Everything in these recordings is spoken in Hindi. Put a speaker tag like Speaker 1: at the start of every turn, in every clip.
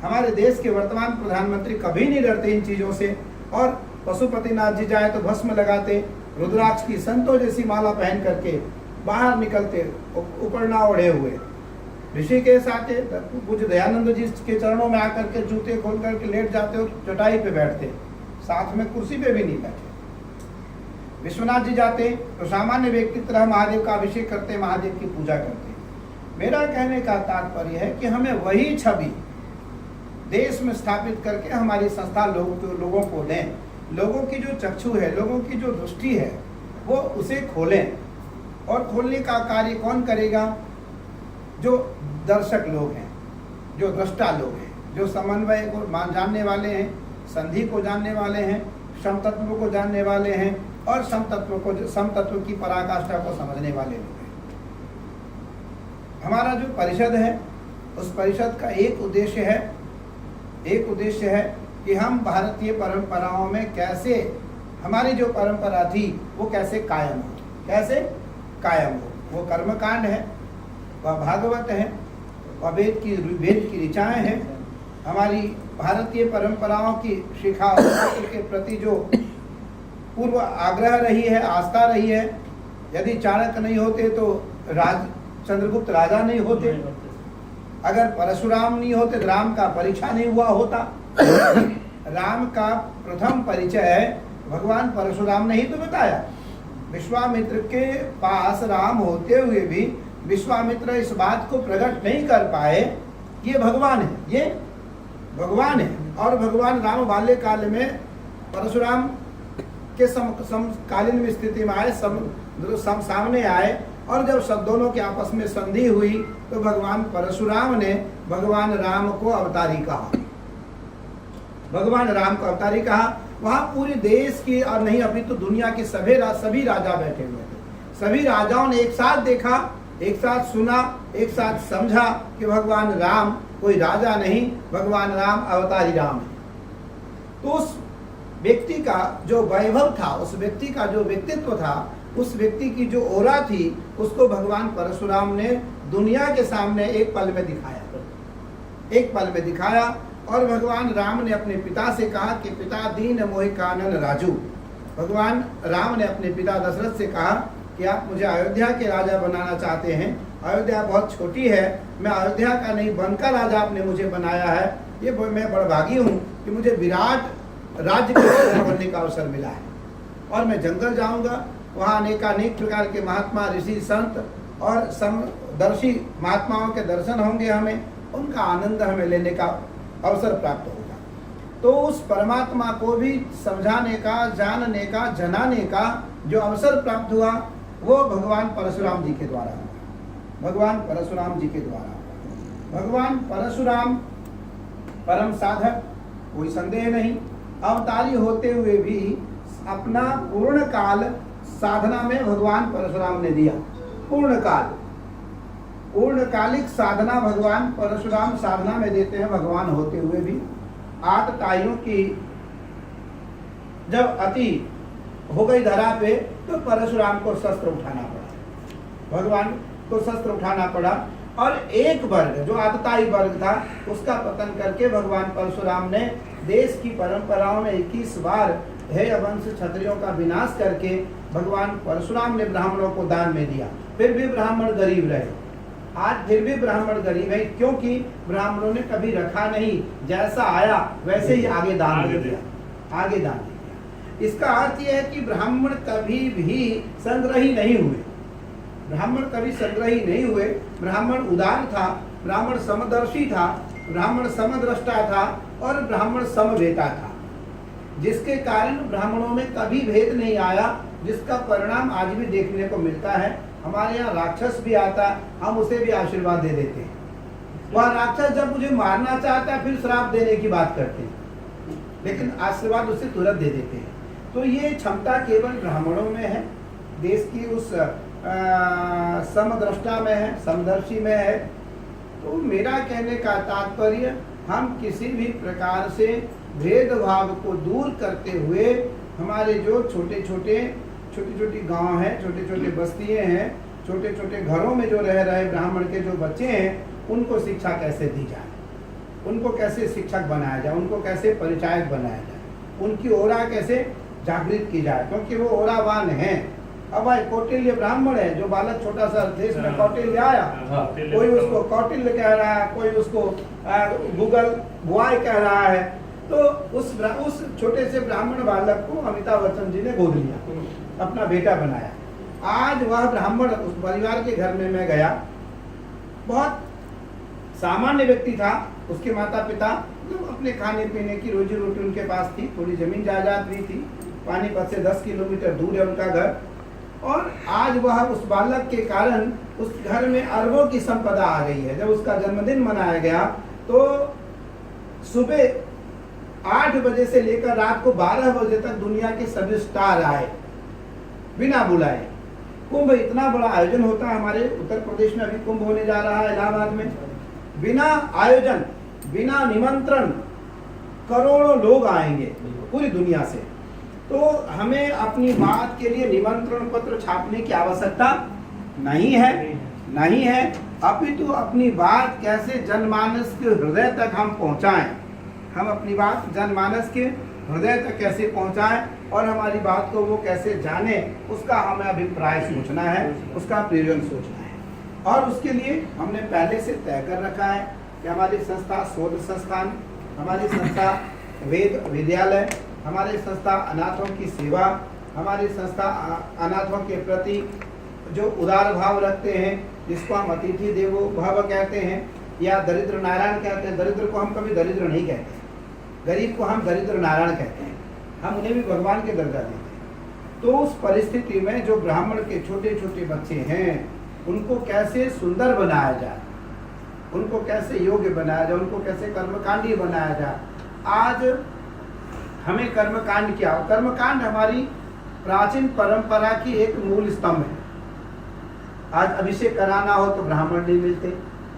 Speaker 1: हमारे देश के वर्तमान प्रधानमंत्री कभी नहीं डरते इन चीज़ों से। और पशुपतिनाथ जी जाए तो भस्म लगाते, रुद्राक्ष की संतों जैसी माला पहन करके बाहर निकलते, उपरना ओढ़े हुए। ऋषिकेश आते, पूज्य दयानंद जी के चरणों में आकर के जूते खोल करके लेट जाते हो, चटाई पे बैठते, साथ में कुर्सी पे भी नहीं बैठे। विश्वनाथ जी जाते तो सामान्य व्यक्ति की तरह महादेव का अभिषेक करते, महादेव की पूजा करते। मेरा कहने का तात्पर्य है कि हमें वही छवि देश में स्थापित करके हमारी संस्था लोगों को दें। लोगों की जो चक्षु है, लोगों की जो दृष्टि है, वो उसे खोलें। और खोलने का कार्य कौन करेगा? जो दर्शक लोग हैं, जो दृष्टा लोग हैं, जो समन्वय को जानने वाले हैं, संधि को जानने वाले हैं, समतत्व को जानने वाले हैं और समतत्व की पराकाष्ठा को समझने वाले लोग हैं। हमारा जो परिषद है, उस परिषद का एक उद्देश्य है कि हम भारतीय परंपराओं में कैसे, हमारी जो परंपरा थी वो कैसे कायम हो। वो कर्मकांड है, वह भागवत है, वह वेद की ऋचाएँ हैं। हमारी भारतीय परंपराओं की शिखा के प्रति जो पूर्व आग्रह रही है, आस्था रही है। यदि चाणक्य नहीं होते तो चंद्रगुप्त राजा नहीं होते, अगर परशुराम नहीं होते तो राम का परीक्षा नहीं हुआ होता। राम का प्रथम परिचय भगवान परशुराम ने ही तो बताया। विश्वामित्र के पास राम होते हुए भी विश्वामित्र इस बात को प्रकट नहीं कर पाए, ये भगवान है। और भगवान राम बाल्यकाल में परशुराम के समकालीन में स्थिति में आए, सामने आए। और जब दोनों के आपस में संधि हुई तो भगवान परशुराम ने भगवान राम को अवतारी कहा। वहाँ पूरे देश की और नहीं अभी तो दुनिया के सभी राजा बैठे हुए थे। सभी राजाओं ने एक साथ देखा, एक साथ सुना, एक साथ समझा कि भगवान राम कोई राजा नहीं, भगवान राम अवतारी राम है। तो उस व्यक्ति का जो वैभव था, उस व्यक्ति का जो व्यक्तित्व था, उस व्यक्ति की जो ओरा थी, उसको भगवान परशुराम ने दुनिया के सामने एक पल में दिखाया। और भगवान राम ने अपने पिता से कहा कि पिता दीन मोहि कानन राजू। भगवान राम ने अपने पिता दशरथ से कहा कि आप मुझे अयोध्या के राजा बनाना चाहते हैं, अयोध्या बहुत छोटी है, मैं अयोध्या का नहीं बनकर राजा आपने मुझे बनाया है, ये मैं बड़भागी हूँ कि मुझे विराट राज्य का बनने का अवसर मिला है। और मैं जंगल जाऊँगा, वहाँ अनेक प्रकार के महात्मा, ऋषि, संत और समदर्शी महात्माओं के दर्शन होंगे, हमें उनका आनंद हमें लेने का अवसर प्राप्त होगा। तो उस परमात्मा को भी समझाने का, जानने का, जनाने का जो अवसर प्राप्त हुआ वो भगवान परशुराम जी के द्वारा हुआ। भगवान परशुराम परम साधक, कोई संदेह नहीं। अवतारी होते हुए भी अपना पूर्ण काल साधना में भगवान परशुराम ने दिया। पूर्णकालिक साधना भगवान परशुराम साधना में देते हैं। भगवान होते हुए भी आतताइयों की जब अति हो गई धरा पे तो परशुराम को शस्त्र उठाना पड़ा, भगवान को शस्त्र उठाना पड़ा। और एक वर्ग जो आतताई वर्ग था उसका पतन करके भगवान परशुराम ने देश की परंपराओं में 21 बार हेय वंश क्षत्रियों का विनाश करके भगवान परशुराम ने ब्राह्मणों को दान में दिया। फिर भी ब्राह्मण गरीब रहे, आज फिर भी ब्राह्मण गरीब है, क्योंकि ब्राह्मणों ने कभी रखा नहीं, जैसा आया वैसे ही आगे दान दे दिया। इसका अर्थ यह है कि ब्राह्मण कभी भी संग्रही नहीं हुए। ब्राह्मण उदार था, ब्राह्मण समदर्शी था, ब्राह्मण समदृष्टा था और ब्राह्मण समवेता था, जिसके कारण ब्राह्मणों में कभी भेद नहीं आया, जिसका परिणाम आज भी देखने को मिलता है। हमारे यहाँ राक्षस भी आता, हम उसे भी आशीर्वाद दे देते हैं। वह राक्षस जब मुझे मारना चाहता है फिर श्राप देने की बात करते हैं, लेकिन आशीर्वाद उसे तुरंत दे देते हैं। तो ये क्षमता केवल ब्राह्मणों में है, देश की उस समदृष्टा में है, समदर्शी में है। तो मेरा कहने का तात्पर्य, हम किसी भी प्रकार से भेदभाव को दूर करते हुए हमारे जो छोटी छोटी गांव हैं, छोटे छोटे बस्तियाँ हैं, छोटे छोटे घरों में जो रह रहे ब्राह्मण के जो बच्चे हैं, उनको शिक्षा कैसे दी जाए, उनको कैसे शिक्षक बनाया जाए, उनको कैसे परिचायक बनाया जाए, उनकी ओरा कैसे जागृत की जाए, क्योंकि वो ओरावान हैं। अब भाई कौटिल्य ब्राह्मण है, जो बालक छोटा सा देश में कौटिल्य आया, कोई उसको कौटिल्य कह रहा है, कोई उसको गूगल बॉय कह रहा है। तो उस छोटे से ब्राह्मण बालक को अमिताभ बच्चन जी ने गोद लिया, अपना बेटा बनाया। आज वह ब्राह्मण उस परिवार के घर में मैं गया, बहुत सामान्य व्यक्ति था, उसके माता पिता अपने खाने पीने की रोजी रोटी उनके पास थी, थोड़ी जमीन जायदाद भी थी, पानीपत से 10 किलोमीटर दूर है उनका घर। और आज वह उस बालक के कारण उस घर में अरबों की संपदा आ गई है। जब उसका जन्मदिन मनाया गया तो सुबह 8 बजे से लेकर रात को 12 बजे तक दुनिया के सभी स्टार आए बिना बुलाए। कुंभ इतना बड़ा आयोजन होता है हमारे उत्तर प्रदेश में, अभी कुंभ होने जा रहा है इलाहाबाद में, बिना आयोजन बिना निमंत्रण करोड़ों लोग आएंगे पूरी दुनिया से। तो हमें अपनी बात के लिए निमंत्रण पत्र छापने की आवश्यकता नहीं है, अपितु अपनी बात कैसे जनमानस के हृदय तक हम पहुंचाएं, हम अपनी बात जनमानस के हृदय तक कैसे पहुंचाएं और हमारी बात को वो कैसे जाने, उसका हमें अभिप्राय सोचना है, उसका प्रयोजन सोचना है। और उसके लिए हमने पहले से तय कर रखा है कि हमारी संस्था शोध संस्थान, हमारी संस्था वेद विद्यालय, हमारी संस्था अनाथों की सेवा, हमारी संस्था अनाथों के प्रति जो उदार भाव रखते हैं, जिसको हम अतिथि देवो भव कहते हैं या दरिद्र नारायण कहते हैं। दरिद्र को हम कभी दरिद्र नहीं कहते, गरीब को हम दरिद्र नारायण कहते हैं, हम उन्हें भी भगवान के दर्जा देते हैं। तो उस परिस्थिति में जो ब्राह्मण के छोटे छोटे बच्चे हैं, उनको कैसे सुंदर बनाया जाए, उनको कैसे योग्य बनाया जाए, उनको कैसे कर्मकांडी बनाया जाए। आज हमें कर्मकांड क्या, कर्मकांड हमारी प्राचीन परंपरा की एक मूल स्तंभ है। आज अभिषेक कराना हो तो ब्राह्मण नहीं मिलते,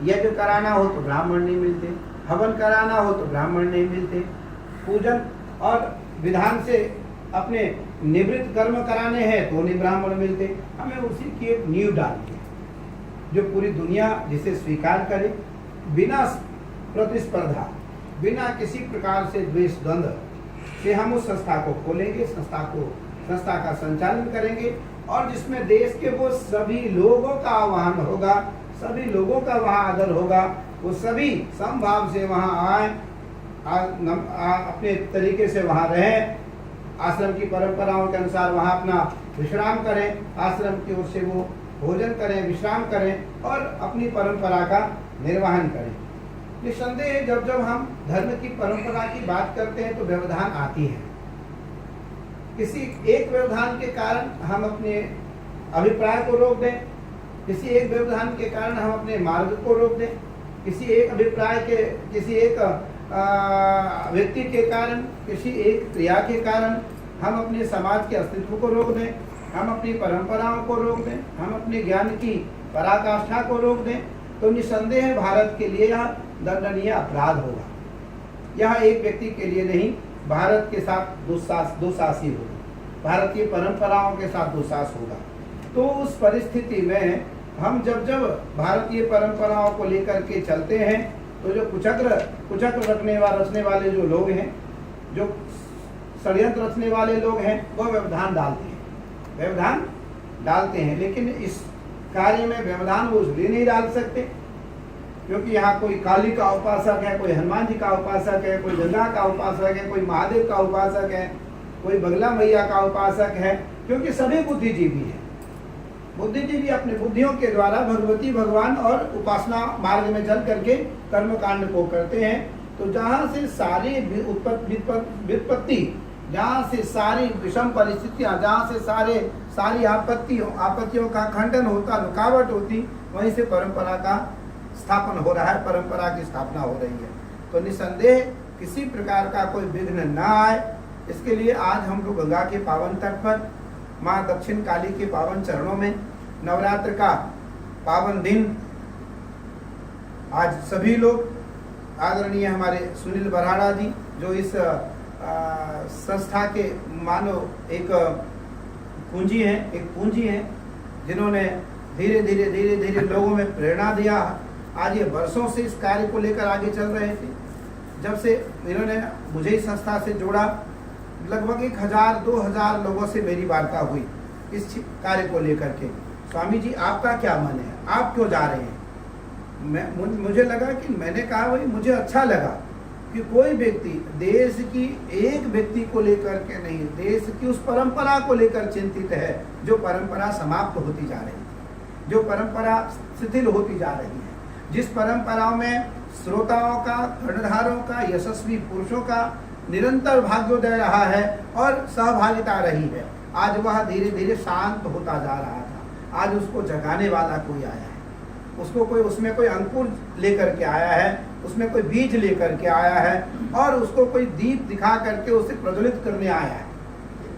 Speaker 1: यज्ञ कराना हो तो ब्राह्मण नहीं मिलते, हवन कराना हो तो ब्राह्मण नहीं मिलते, पूजन और विधान से अपने निवृत्त कर्म कराने हैं तो नहीं ब्राह्मण मिलते। हमें उसी की एक नींव डालनी है जो पूरी दुनिया जिसे स्वीकार करे, बिना प्रतिस्पर्धा, बिना किसी प्रकार से द्वेष द्वंद्व से हम उस संस्था को खोलेंगे, संस्था का संचालन करेंगे और जिसमें देश के वो सभी लोगों का आह्वान होगा, सभी लोगों का वहाँ आदर होगा, वो सभी समभाव से वहाँ आए, अपने तरीके से वहाँ रहें, आश्रम की परंपराओं के अनुसार वहाँ अपना विश्राम करें, आश्रम की ओर से वो भोजन करें, विश्राम करें और अपनी परंपरा का निर्वहन करें। निसंदेह जब जब हम धर्म की परंपरा की बात करते हैं तो व्यवधान आती है। किसी एक व्यवधान के कारण हम अपने अभिप्राय को रोक दें, किसी एक व्यवधान के कारण हम अपने मार्ग को रोक दें, किसी एक अभिप्राय के, किसी एक व्यक्ति के कारण, किसी एक क्रिया के कारण हम अपने समाज के अस्तित्व को रोक दें, हम अपनी परंपराओं को रोक दें, हम अपने ज्ञान की पराकाष्ठा को रोक दें, तो निसंदेह भारत के लिए यह दंडनीय अपराध होगा। यह एक व्यक्ति के लिए नहीं, भारत के साथ दुस्साहसी होगा, भारतीय परंपराओं के साथ दुस्साहस होगा। तो उस परिस्थिति में हम जब भारतीय परंपराओं को लेकर के चलते हैं तो जो कुचक्र रचने वाले जो लोग हैं, जो षड्यंत्र रचने वाले लोग हैं, वह व्यवधान डालते हैं। लेकिन इस कार्य में व्यवधान वो इसलिए नहीं डाल सकते क्योंकि यहाँ कोई काली का उपासक है, कोई हनुमान जी का उपासक है, कोई गंगा का उपासक है, कोई महादेव का उपासक है, कोई बगला मैया का उपासक है, क्योंकि सभी बुद्धिजीवी हैं। बुद्धिजीवी अपने बुद्धियों के द्वारा भगवती भगवान और उपासना मार्ग में चल करके कर्मकांड को करते हैं। तो जहाँ से सारी विपत्ति, जहाँ से सारी विषम परिस्थितियाँ, जहाँ से सारी आपत्तियों का खंडन होता, रुकावट होती, वहीं से परंपरा का स्थापन हो रहा है, परंपरा की स्थापना हो रही है। तो निसंदेह किसी प्रकार का कोई विघ्न न आए, इसके लिए आज हम लोग गंगा के पावन तट पर माँ दक्षिण काली के पावन चरणों में नवरात्र का पावन दिन, आज सभी लोग आदरणीय हमारे सुनील बराड़ा जी जो इस संस्था के मानो एक पूंजी हैं, जिन्होंने धीरे धीरे लोगों में प्रेरणा दिया। आज ये वर्षों से इस कार्य को लेकर आगे चल रहे थे, जब से इन्होंने मुझे इस संस्था से जोड़ा, लगभग 1000-2000 लोगों से मेरी वार्ता हुई इस कार्य को लेकर के। स्वामी जी आपका क्या मन है, आप क्यों जा रहे हैं? मुझे लगा कि मैंने कहा भाई मुझे अच्छा लगा कि कोई व्यक्ति देश की एक व्यक्ति को लेकर के नहीं, देश की उस परंपरा को लेकर चिंतित है जो परंपरा समाप्त होती जा रही है, जो परंपरा शिथिल होती जा रही है, जिस परंपराओं में श्रोताओं का, कर्णधारों का, यशस्वी पुरुषों का निरंतर भाग्योदय रहा है और सहभागिता रही है। आज वह धीरे धीरे शांत होता जा रहा था। आज उसको जगाने वाला कोई आया है, उसको कोई, उसमें कोई अंकुर लेकर के आया है, उसमें कोई बीज लेकर के आया है और उसको कोई दीप दिखा करके उसे प्रज्वलित करने आया है।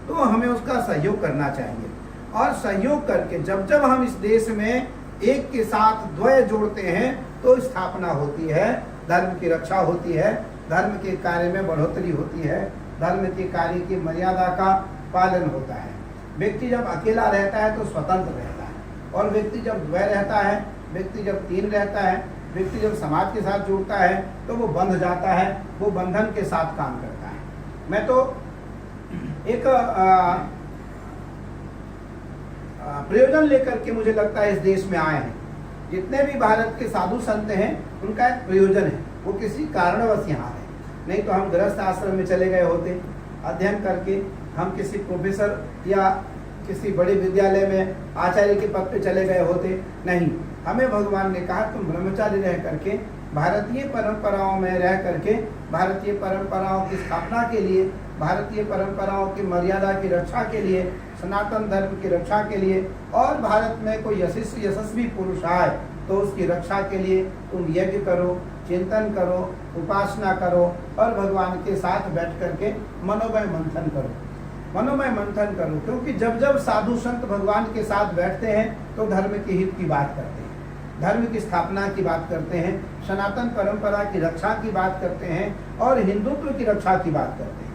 Speaker 1: तो हमें उसका सहयोग करना चाहिए और सहयोग करके जब जब हम इस देश में एक के साथ द्वय जोड़ते हैं तो स्थापना होती है, धर्म की रक्षा होती है, धर्म के कार्य में बढ़ोतरी होती है, धर्म के कार्य की मर्यादा का पालन होता है। व्यक्ति जब अकेला रहता है तो स्वतंत्र रहता है और व्यक्ति जब द्वय रहता है, व्यक्ति जब तीन रहता है, व्यक्ति जब समाज के साथ जुड़ता है तो वो बंध जाता है, वो बंधन के साथ काम करता है। मैं तो एक प्रयोजन लेकर के मुझे लगता है इस देश में आए हैं। जितने भी भारत के साधु संत हैं उनका एक प्रयोजन है, वो किसी कारणवश यहाँ है। नहीं तो हम गृहस्थ आश्रम में चले गए होते अध्ययन करके, हम किसी प्रोफेसर या किसी बड़े विद्यालय में आचार्य के पद पे चले गए होते। नहीं, हमें भगवान ने कहा तुम ब्रह्मचारी रह करके, भारतीय परंपराओं में रह करके, भारतीय परंपराओं की स्थापना के लिए, भारतीय परंपराओं की मर्यादा की रक्षा के लिए, सनातन धर्म की रक्षा के लिए और भारत में कोई यशस्वी पुरुष आए तो उसकी रक्षा के लिए तुम यज्ञ करो, चिंतन करो, उपासना करो और भगवान के साथ बैठ करके मनोमय मंथन करो, मनोमय मंथन करो। क्योंकि जब जब साधु संत भगवान के साथ बैठते हैं तो धर्म के हित की बात करते हैं, धर्म की स्थापना की बात करते हैं, सनातन परंपरा की रक्षा की बात करते हैं और हिंदुत्व की रक्षा की बात करते हैं।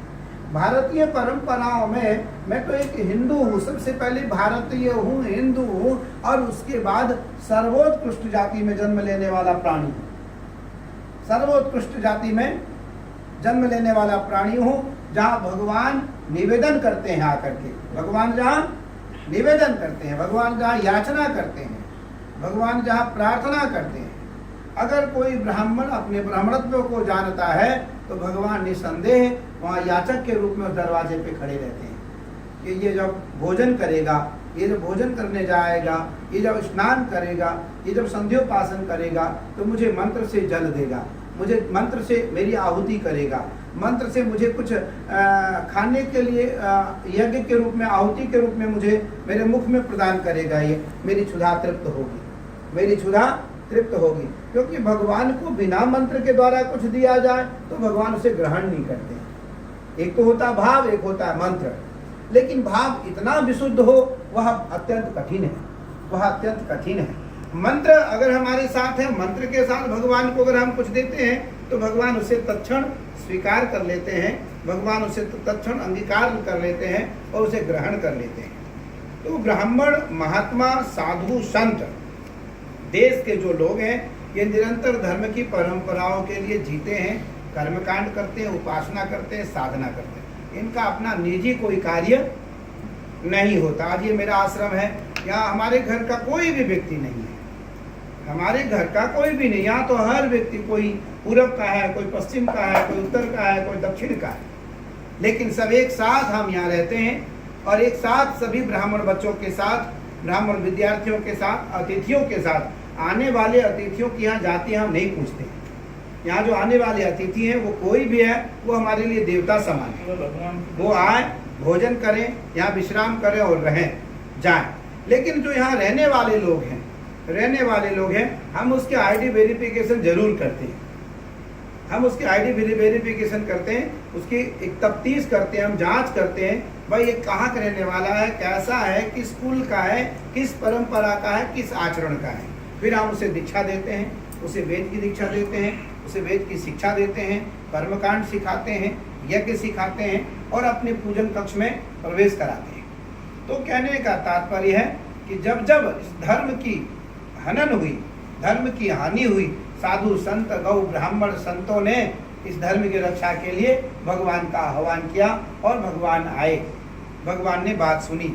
Speaker 1: भारतीय परंपराओं में मैं तो एक हिंदू हूँ, सबसे पहले भारतीय हूँ, हिंदू हूँ और उसके बाद सर्वोत्कृष्ट जाति में जन्म लेने वाला प्राणी हूँ, सर्वोत्कृष्ट जाति में जन्म लेने वाला प्राणी हूँ, जहाँ भगवान निवेदन करते हैं आकर के, भगवान जहाँ निवेदन करते हैं, भगवान जहाँ याचना करते हैं, भगवान जहाँ प्रार्थना करते हैं। अगर कोई ब्राह्मण अपने ब्राह्मणत्व को जानता है तो भगवान निसंदेह वहाँ याचक के रूप में उस दरवाजे पे खड़े रहते हैं कि ये जब भोजन करेगा, ये जब भोजन करने जाएगा, ये जब स्नान करेगा, ये जब संध्योपासन करेगा तो मुझे मंत्र से जल देगा, मुझे मंत्र से मेरी आहुति करेगा, मंत्र से मुझे कुछ खाने के लिए यज्ञ के रूप में, आहुति के रूप में मुझे मेरे मुख में प्रदान करेगा। ये मेरी क्षुधा तृप्त होगी, मेरी क्षुधा तृप्त होगी। क्योंकि भगवान को बिना मंत्र के द्वारा कुछ दिया जाए तो भगवान उसे ग्रहण नहीं करते। एक तो होता भाव, एक होता है मंत्र, लेकिन भाव इतना विशुद्ध हो वह अत्यंत कठिन है, वह अत्यंत कठिन है। मंत्र अगर हमारे साथ है, मंत्र के साथ भगवान को अगर हम कुछ देते हैं तो भगवान उसे तत्क्षण स्वीकार कर लेते हैं, भगवान उसे तत्क्षण अंगीकार कर लेते हैं और उसे ग्रहण कर लेते हैं। तो ब्राह्मण, महात्मा, साधु, संत, देश के जो लोग हैं ये निरंतर धर्म की परंपराओं के लिए जीते हैं, कर्मकांड करते हैं, उपासना करते हैं, साधना करते हैं। इनका अपना निजी कोई कार्य नहीं होता। आज ये मेरा आश्रम है, यहाँ हमारे घर का कोई भी व्यक्ति नहीं है, हमारे घर का कोई भी नहीं। यहाँ तो हर व्यक्ति, कोई पूरब का है, कोई पश्चिम का है, कोई उत्तर का है, कोई दक्षिण का है, लेकिन सब एक साथ हम यहाँ रहते हैं और एक साथ सभी ब्राह्मण बच्चों के साथ, ब्राह्मण विद्यार्थियों के साथ, अतिथियों के साथ। आने वाले अतिथियों की यहाँ जाति हम नहीं पूछते। यहाँ जो आने वाले अतिथि हैं वो कोई भी है, वो हमारे लिए देवता समान है। वो आए, भोजन करें, यहाँ विश्राम करें और रहें, जाएं। लेकिन जो यहाँ रहने वाले लोग हैं, हम उसके आईडी वेरिफिकेशन जरूर करते हैं, हम उसकी आईडी वेरिफिकेशन करते हैं, उसकी एक तफ्तीश करते हैं, हम जांच करते हैं भाई ये कहाँ का रहने वाला है, कैसा है, किस कुल का है, किस परंपरा का है, किस आचरण का है। फिर हम उसे दीक्षा देते हैं, उसे वेद की दीक्षा देते हैं, उसे वेद की शिक्षा देते हैं, कर्मकांड सिखाते हैं, यज्ञ सिखाते हैं और अपने पूजन कक्ष में प्रवेश कराते हैं। तो कहने का तात्पर्य है कि जब जब इस धर्म की हनन हुई, धर्म की हानि हुई, साधु संत, गौ ब्राह्मण संतों ने इस धर्म की रक्षा के लिए भगवान का आह्वान किया और भगवान आए, भगवान ने बात सुनी।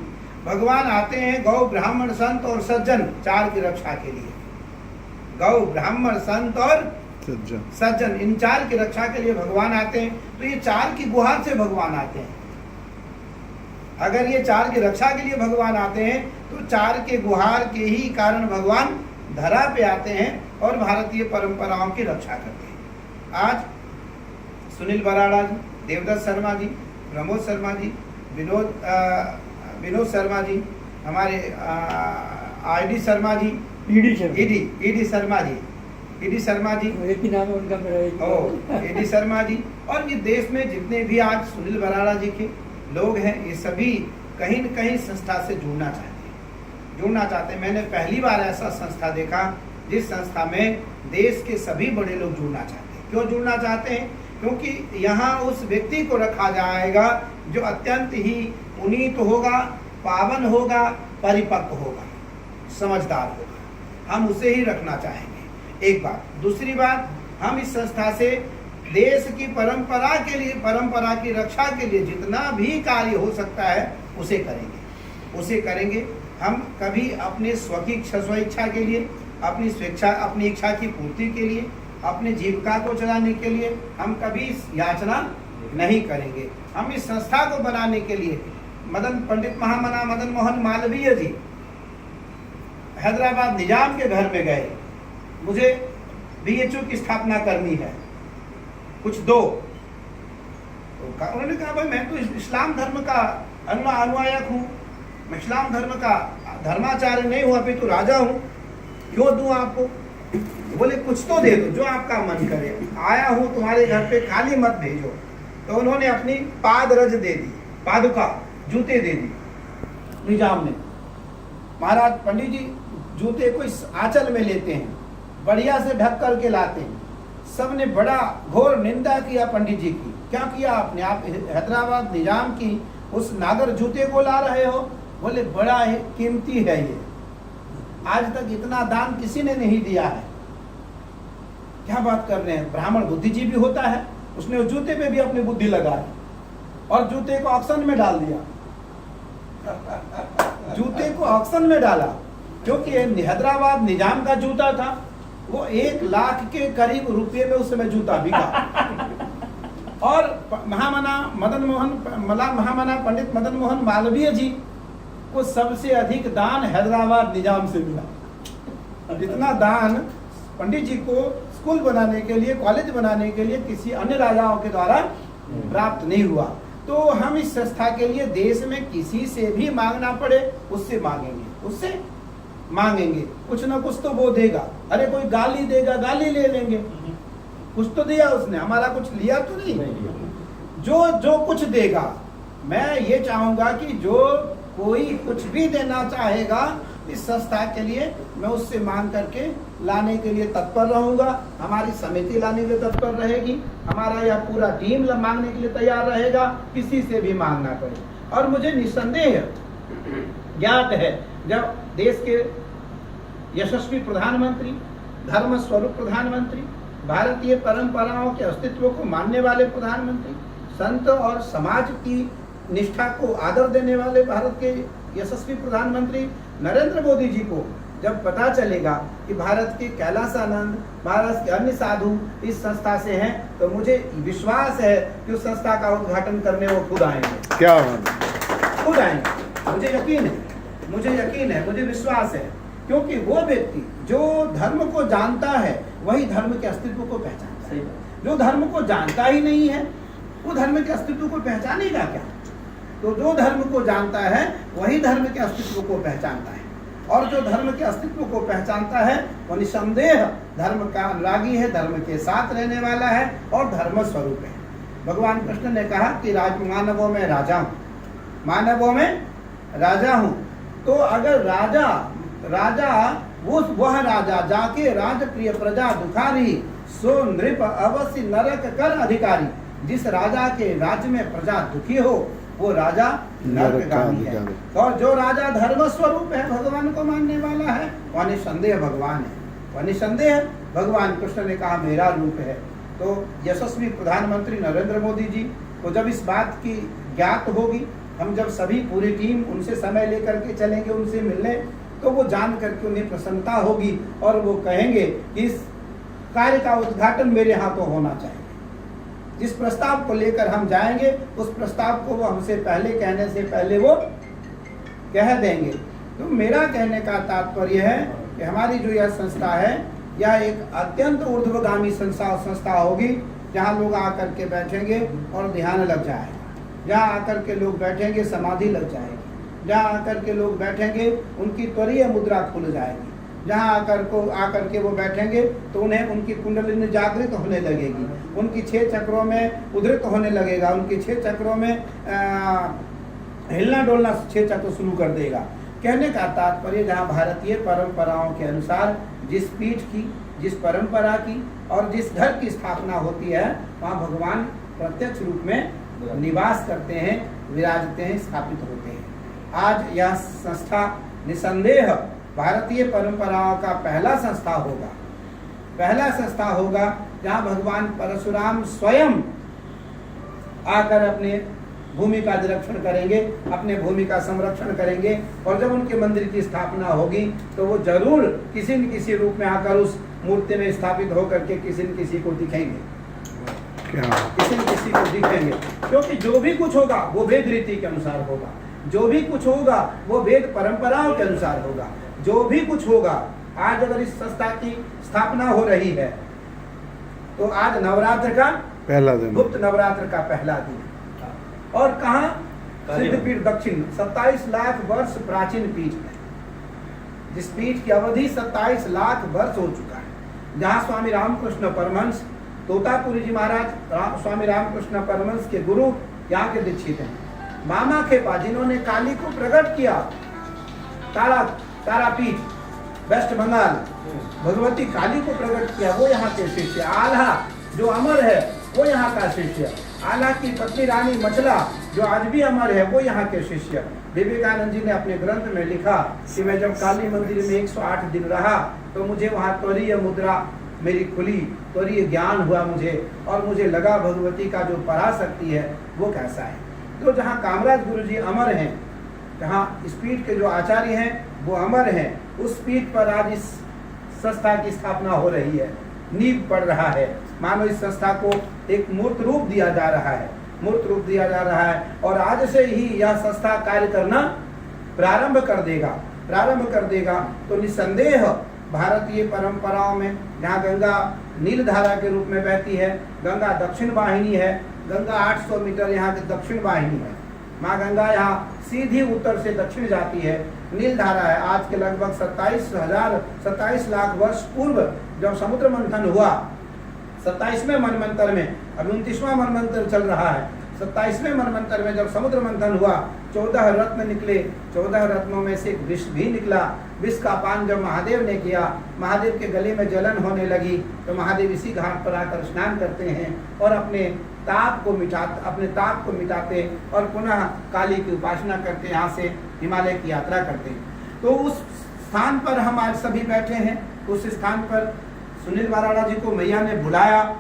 Speaker 1: भगवान आते हैं गौ ब्राह्मण संत और सज्जन, चार की रक्षा के लिए। गौ ब्राह्मण संत और सज्जन, इन चार की रक्षा के लिए भगवान आते हैं। तो ये चार की गुहार से भगवान आते हैं। अगर ये चार की रक्षा के लिए भगवान आते हैं तो चार के गुहार के ही कारण भगवान धरा पे आते हैं और भारतीय परंपराओं की रक्षा करते हैं। आज सुनील बराड़ा जी, देवदत्त शर्मा जी, प्रमोद शर्मा जी, विनोद शर्मा जी, हमारे ED Sharma ji, ED Sharma ji, ED Sharma ji,
Speaker 2: एक ही नाम है उनका,
Speaker 1: ईडी शर्मा जी, और ये देश में जितने भी आज सुनील बराड़ा जी के लोग हैं, ये सभी कहीं न कहीं संस्था से जुड़ना चाहते हैं। मैंने पहली बार ऐसा संस्था देखा जिस संस्था में देश के सभी बड़े लोग जुड़ना चाहते हैं। क्यों जुड़ना चाहते हैं? क्योंकि यहाँ उस व्यक्ति को रखा जाएगा जो अत्यंत ही पुनीत होगा, पावन होगा, परिपक्व होगा, समझदार होगा। हम उसे ही रखना चाहेंगे, एक बात। दूसरी बात, हम इस संस्था से देश की परंपरा के लिए, परंपरा की रक्षा के लिए जितना भी कार्य हो सकता है उसे करेंगे। हम कभी अपने स्वेच्छा के लिए, अपनी इच्छा की पूर्ति के लिए, अपनी जीविका को चलाने के लिए हम कभी याचना नहीं करेंगे। हम इस संस्था को बनाने के लिए पंडित महामना मदन मोहन मालवीय जी हैदराबाद निजाम के घर में गए, मुझे BHU की स्थापना करनी है, कुछ दो। तो उन्होंने कहा भाई मैं तो इस्लाम धर्म का अनुयायक हूँ, मैं इस्लाम धर्म का धर्माचार्य नहीं हूँ, अभी तो राजा हूँ, क्यों दूं आपको? बोले कुछ तो दे दो जो आपका मन करे, आया हूँ तुम्हारे घर पे, खाली मत भेजो। तो उन्होंने अपनी पादरज दे दी, पादुका, जूते दे दी निजाम ने। महाराज पंडित जी जूते को इस आंचल में लेते हैं, बढ़िया से ढक करके लाते हैं। सबने बड़ा घोर निंदा किया पंडित जी की। क्या किया आपने? आप हैदराबाद निजाम की उस नागर जूते को ला रहे हो? बोले बड़ा कीमती है ये, आज तक इतना दान किसी ने नहीं दिया है। क्या बात कर रहे हैं? ब्राह्मण बुद्धिजीवी होता है, उसने उस जूते पे भी अपनी बुद्धि लगाई और जूते को ऑक्शन में डाल दिया। जूते को ऑक्शन में डाला क्योंकि हैदराबाद निजाम का जूता था, वो 1 लाख के करीब रुपए में उस समय जूता बिका। और महामना पंडित मदन मोहन मालवीय जी को सबसे अधिक दान हैदराबाद निजाम से मिला। इतना दान पंडित जी को स्कूल बनाने के लिए, कॉलेज बनाने के लिए किसी अन्य राजाओं के द्वारा प्राप्त नहीं हुआ। तो हम इस संस्था के लिए देश में किसी से भी मांगना पड़े उससे मांगेंगे, कुछ ना कुछ तो वो देगा। अरे कोई गाली देगा, गाली ले लेंगे, कुछ तो दिया उसने, हमारा कुछ लिया तो नहीं। जो कुछ देगा, मैं ये चाहूंगा कि जो कोई कुछ भी देना चाहेगा इस संस्था के लिए, मैं उससे मांग करके लाने के लिए तत्पर रहूंगा। हमारी समिति लाने के लिए तत्पर रहेगी, हमारा यह पूरा टीम मांगने के लिए तैयार रहेगा, किसी से भी मांगना पड़े। और मुझे निस्संदेह ज्ञात है, जब देश के यशस्वी प्रधानमंत्री, धर्म स्वरूप प्रधानमंत्री, भारतीय परंपराओं के अस्तित्व को मानने वाले प्रधानमंत्री, संत और समाज की निष्ठा को आदर देने वाले भारत के यशस्वी प्रधानमंत्री नरेंद्र मोदी जी को जब पता चलेगा कि भारत के कैलासानंद, भारत के अन्य साधु इस संस्था से हैं, तो मुझे विश्वास है कि उस संस्था का उद्घाटन करने वो खुद आएंगे।
Speaker 3: क्या बात?
Speaker 1: खुद आएंगे, मुझे यकीन है, मुझे विश्वास है। क्योंकि वो व्यक्ति जो धर्म को जानता है वही धर्म के अस्तित्व को पहचानता है। जो धर्म को जानता ही नहीं है वो धर्म के अस्तित्व को पहचानेगा क्या? तो जो धर्म को जानता है वही धर्म के अस्तित्व को पहचानता है, और जो धर्म के अस्तित्व को पहचानता है वो निसंदेह धर्म का अनुरागी है, धर्म के साथ रहने वाला है और धर्म स्वरूप है। भगवान कृष्ण ने कहा कि मानवों में राजा हूँ, मानवों में राजा हूँ। तो अगर राजा वह राजा जाके राज प्रिय प्रजा दुखारी, सो नृप अवश्य नरक कर अधिकारी। जिस राजा के राज्य में प्रजा दुखी हो वो राजा नरकगामी है। और जो राजा धर्म स्वरूप है, भगवान को मानने वाला है, वह निसंदेह भगवान है। वह निसंदेह भगवान कृष्ण ने कहा मेरा रूप है। तो यशस्वी प्रधानमंत्री नरेंद्र मोदी जी को जब इस बात की ज्ञात होगी, हम जब सभी पूरी टीम उनसे समय लेकर के चलेंगे उनसे मिलने, तो वो जान करके उन्हें प्रसन्नता होगी और वो कहेंगे कि इस कार्य का उद्घाटन मेरे हाथों होना चाहिए। जिस प्रस्ताव को लेकर हम जाएंगे उस प्रस्ताव को वो हमसे पहले कहने से पहले वो कह देंगे। तो मेरा कहने का तात्पर्य है कि हमारी जो यह संस्था है, यह एक अत्यंत ऊर्ध्वगामी संस्था होगी, जहाँ लोग आकर के बैठेंगे और ध्यान लग जाएगा, जहाँ आकर के लोग बैठेंगे समाधि लग जाएगी, जहाँ आकर के लोग बैठेंगे उनकी त्वरीय मुद्रा खुल जाएगी, जहाँ आकर के वो बैठेंगे तो उन्हें उनकी कुंडलिनी जागृत होने लगेगी, उनकी 6 चक्रों में उद्धृत होने लगेगा, उनकी 6 चक्रों में हिलना डोलना 6 चक्र शुरू कर देगा। कहने का तात्पर्य जहाँ भारतीय परंपराओं के अनुसार जिस पीठ की, जिस परंपरा की और जिस घर की स्थापना होती है, वहाँ भगवान प्रत्यक्ष रूप में निवास करते हैं, विराजते हैं, स्थापित होते हैं। आज यह संस्था निसंदेह भारतीय परंपराओं का पहला संस्था होगा जहाँ भगवान परशुराम स्वयं आकर अपने भूमि का निरीक्षण करेंगे, अपने भूमि का संरक्षण करेंगे, और जब उनके मंदिर की स्थापना होगी तो वो जरूर किसी न किसी रूप में आकर उस मूर्ति में स्थापित होकर के किसी न किसी को दिखेंगे, किसी न किसी को दिखेंगे। क्योंकि जो भी कुछ होगा वो वेद रीति के अनुसार होगा, जो भी कुछ होगा वो वेद परंपराओं के अनुसार होगा, जो भी कुछ होगा। आज अगर इस संस्था की स्थापना हो रही है तो आज नवरात्र का
Speaker 3: पहला दिन,
Speaker 1: गुप्त नवरात्र का पहला दिन, और कहाँ? सिद्धपीठ दक्षिण 27 लाख वर्ष प्राचीन पीठ है, जिस पीठ की अवधि 27 लाख वर्ष हो चुका है, जहाँ स्वामी रामकृष्ण परमहंस तोतापुरी जी महाराज स्वामी रामकृष्ण परमहंस के गुरु यहाँ के दीक्षित हैं। मामा खेपा जिन्होंने काली को प्रकट किया, तारापीठ वेस्ट बंगाल भगवती काली को प्रकट किया, वो यहाँ के शिष्य। आल्हा जो अमर है वो यहाँ का शिष्य, आल्हा की पत्नी रानी मचला जो आज भी अमर है वो यहाँ के शिष्य। विवेकानंद जी ने अपने ग्रंथ में लिखा कि मैं जब काली मंदिर में 108 दिन रहा तो मुझे वहाँ त्वरीय मुद्रा मेरी खुली, त्वरीय ज्ञान हुआ मुझे, और मुझे लगा भगवती का जो पराशक्ति है वो कैसा है। तो जहाँ कामराज गुरु जी अमर हैं, जहाँ इस पीठ के जो आचार्य हैं वो अमर हैं, उस पीठ पर आज इस संस्था की स्थापना हो रही है, नींव पड़ रहा है। मानो इस संस्था को एक मूर्त रूप दिया जा रहा है, मूर्त रूप दिया जा रहा है, और आज से ही यह संस्था कार्य करना प्रारंभ कर देगा। तो निसंदेह भारतीय परंपराओं में जहाँ गंगा नील धारा के रूप में बहती है, गंगा दक्षिण वाहिनी है, गंगा 800 मीटर यहाँ की दक्षिण वाहिनी है, माँ गंगा यहाँ सीधी उत्तर से दक्षिण जाती है, नील धारा है। आज के लगभग 27 लाख वर्ष पूर्व जब समुद्र मंथन हुआ, 27वें मनमंत्र में, अब 29वां मनमंत्र चल रहा है, 27वें मनमंत्र में जब समुद्र मंथन हुआ 14 रत्न निकले, 14 रत्नों में से एक विष भी निकला। विष का पान जब महादेव ने किया, महादेव के गले में जलन होने लगी, तो महादेव इसी घाट पर आकर स्नान करते हैं और अपने ताप को मिटाते और पुनः काली की उपासना करते, यहाँ से हिमालय की यात्रा करते हैं। तो उस स्थान पर हम आज सभी बैठे हैं, उस स्थान पर सुनील वाराणा जी को मैया ने बुलाया,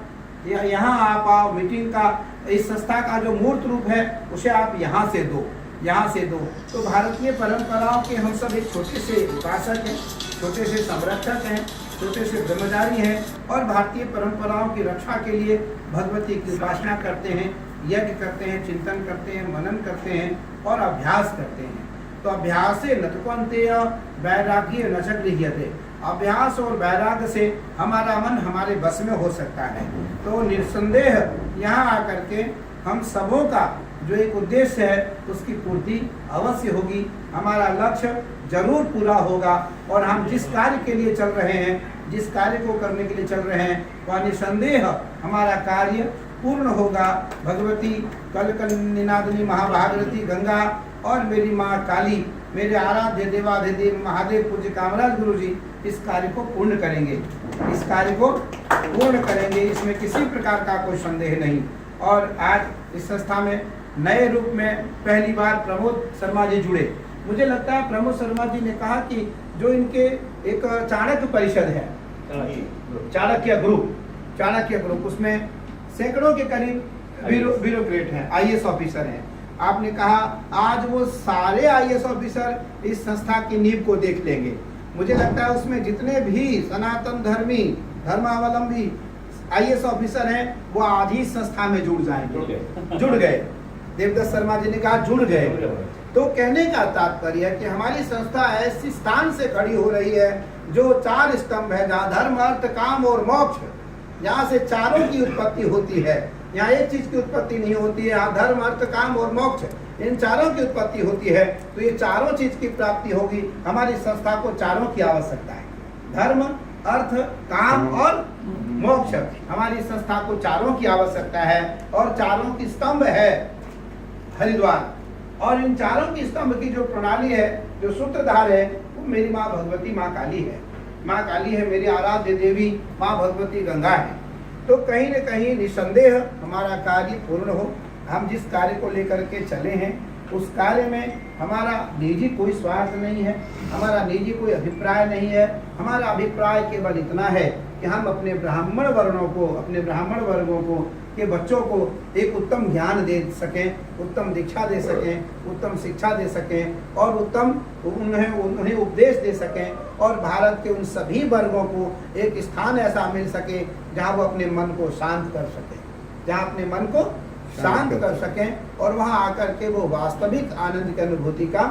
Speaker 1: यहाँ आप आओ, मीटिंग का इस संस्था का जो मूर्त रूप है उसे आप यहाँ से दो। तो भारतीय परंपराओं के हम सब एक छोटे से उपासक हैं, छोटे से संरक्षक हैं, छोटे से ब्रह्मचारी हैं, और भारतीय परंपराओं की रक्षा के लिए भगवती की उपासना करते हैं, यज्ञ करते हैं, चिंतन करते हैं, मनन करते हैं और अभ्यास करते हैं। तो अभ्यासे नतुपन्तेय वैराग्य न च गृह्यते, अभ्यास और वैराग्य से हमारा मन हमारे बस में हो सकता है। तो निस्संदेह यहाँ आकर के हम सबों का जो एक उद्देश्य है उसकी पूर्ति अवश्य होगी, हमारा लक्ष्य जरूर पूरा होगा, और हम जिस कार्य के लिए चल रहे हैं, जिस कार्य को करने के लिए चल रहे हैं, वह निसंदेह हमारा कार्य पूर्ण होगा। भगवती कल निनादिनी महाभागवती गंगा और मेरी माँ काली, मेरे आराध्य देवाधिदेव महादेव पूज्य कामराज गुरु जी इस कार्य को पूर्ण करेंगे, इसमें किसी प्रकार का कोई संदेह नहीं। और आज इस संस्था में नए रूप में पहली बार प्रमोद शर्मा जी जुड़े। मुझे लगता है प्रमोद शर्मा जी ने कहा कि जो इनके एक चाणक्य परिषद है, चाणक्य चाणक्य ग्रुप, उसमें सैकड़ों के करीब ब्यूरोक्रेट हैं, आईएएस ऑफिसर हैं। आपने कहा आज वो सारे आईएएस ऑफिसर इस संस्था की नींव को देख लेंगे। मुझे लगता है उसमें जितने भी सनातन धर्मावलंबी आईएएस ऑफिसर हैं वो आज ही संस्था में जुड़ जाएंगे, जुड़ गए। देवदत्त शर्मा जी ने कहा जुड़ गए। तो कहने का तात्पर्य है कि हमारी संस्था ऐसी स्थान से खड़ी हो रही है जो 4 स्तंभ है, जहाँ धर्म अर्थ काम और मोक्ष, यहाँ से चारों की उत्पत्ति होती है। यहाँ एक चीज की उत्पत्ति नहीं होती है, यहाँ धर्म अर्थ काम और मोक्ष, इन चारों की उत्पत्ति होती है। तो ये चारों चीज की प्राप्ति होगी, हमारी संस्था को चारों की आवश्यकता है, धर्म अर्थ काम और मोक्ष, हमारी संस्था को चारों की आवश्यकता है। और चारों की स्तंभ है हरिद्वार, और इन चारों की स्तंभ की जो प्रणाली है, जो सूत्रधार है, वो मेरी माँ भगवती माँ काली है। माँ काली है मेरी आराध्य देवी, माँ भगवती गंगा है। तो कहीं न कहीं निसंदेह हमारा कार्य पूर्ण हो। हम जिस कार्य को लेकर के चले हैं उस कार्य में हमारा निजी कोई स्वार्थ नहीं है, हमारा निजी कोई अभिप्राय नहीं है। हमारा अभिप्राय केवल इतना है कि हम अपने ब्राह्मण वर्णों को, अपने ब्राह्मण वर्गों को के बच्चों को एक उत्तम ज्ञान दे सकें, उत्तम दीक्षा दे सकें, उत्तम शिक्षा दे सकें और उत्तम उन्हें उपदेश दे सकें, और भारत के उन सभी वर्गों को एक स्थान ऐसा मिल सके जहाँ वो अपने मन को शांत कर सकें, जहाँ अपने मन को शांत कर सकें और वहाँ आकर के वो वास्तविक आनंद की अनुभूति का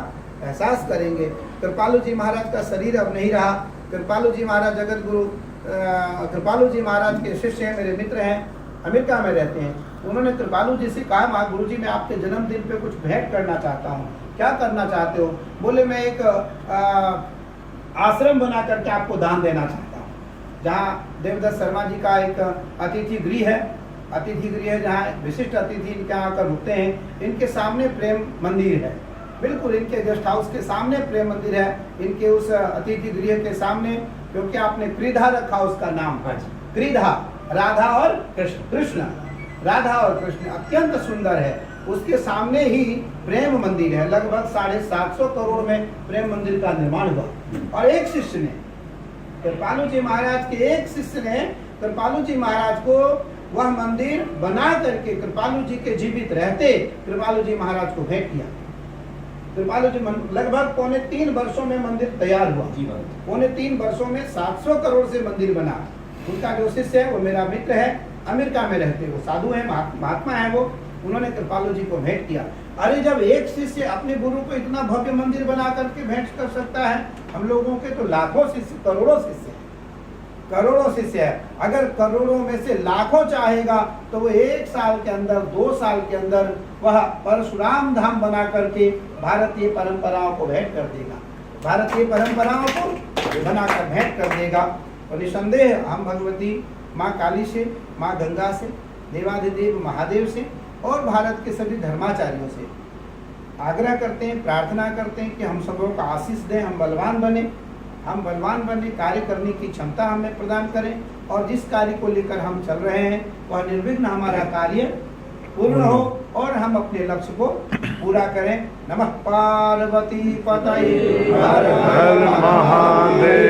Speaker 1: एहसास करेंगे। कृपालु जी महाराज का शरीर अब नहीं रहा। कृपालु जी महाराज जगत गुरु कृपालु जी महाराज के शिष्य हैं, मेरे मित्र हैं, अमेरिका में रहते हैं। उन्होंने कृपालु जी से कहा, माँ गुरु जी मैं आपके जन्मदिन पे कुछ भेंट करना चाहता हूँ। क्या करना चाहते हो? बोले मैं एक आश्रम बना करके आपको दान देना चाहता हूँ, जहाँ देवदत्त शर्मा जी का एक अतिथि गृह है, जहाँ विशिष्ट अतिथि इनके यहाँ आकर रुकते हैं। इनके सामने प्रेम मंदिर है, बिल्कुल इनके गेस्ट हाउस के सामने प्रेम मंदिर है, इनके उस अतिथि गृह के सामने, क्योंकि आपने क्रीधा रखा उसका नाम, क्रीधा, राधा और कृष्ण, राधा और कृष्ण अत्यंत सुंदर है। उसके सामने ही प्रेम मंदिर है, लगभग 750 करोड़ में प्रेम मंदिर का निर्माण हुआ। और एक शिष्य ने, कृपालु जी महाराज के एक शिष्य ने कृपालु जी महाराज को वह मंदिर बना करके कृपालु जी के जीवित रहते कृपालु जी महाराज को भेंट किया। कृपालु जी लगभग 3.25 वर्षों में मंदिर तैयार हुआ। 3.25 वर्षों में 700 करोड़ से मंदिर बना। उनका जो शिष्य है वो मेरा मित्र है, अमेरिका में रहते, वो साधु है, महात्मा है वो। उन्होंने कृपालु जी को भेंट किया। अरे जब एक शिष्य अपने गुरु को इतना भव्य मंदिर बना करके भेंट कर सकता है, हम लोगों के तो लाखों शिष्य, करोड़ों शिष्य है। अगर करोड़ों में से लाखों चाहेगा तो वो 1 साल के अंदर, 2 साल के अंदर वह परशुराम धाम बना करके भारतीय परंपराओं को भेंट कर देगा, भारतीय परंपराओं को बनाकर भेंट कर देगा। और निसंदेह हम भगवती माँ काली से, माँ गंगा से, देवाधिदेव महादेव से और भारत के सभी धर्माचार्यों से आग्रह करते हैं, प्रार्थना करते हैं कि हम सबों को आशीष दें, हम बलवान बने, कार्य करने की क्षमता हमें प्रदान करें, और जिस कार्य को लेकर हम चल रहे हैं वह निर्विघ्न हमारा कार्य पूर्ण हो और हम अपने लक्ष्य को पूरा करें। नमः पार्वती पतये हर हर महादेव।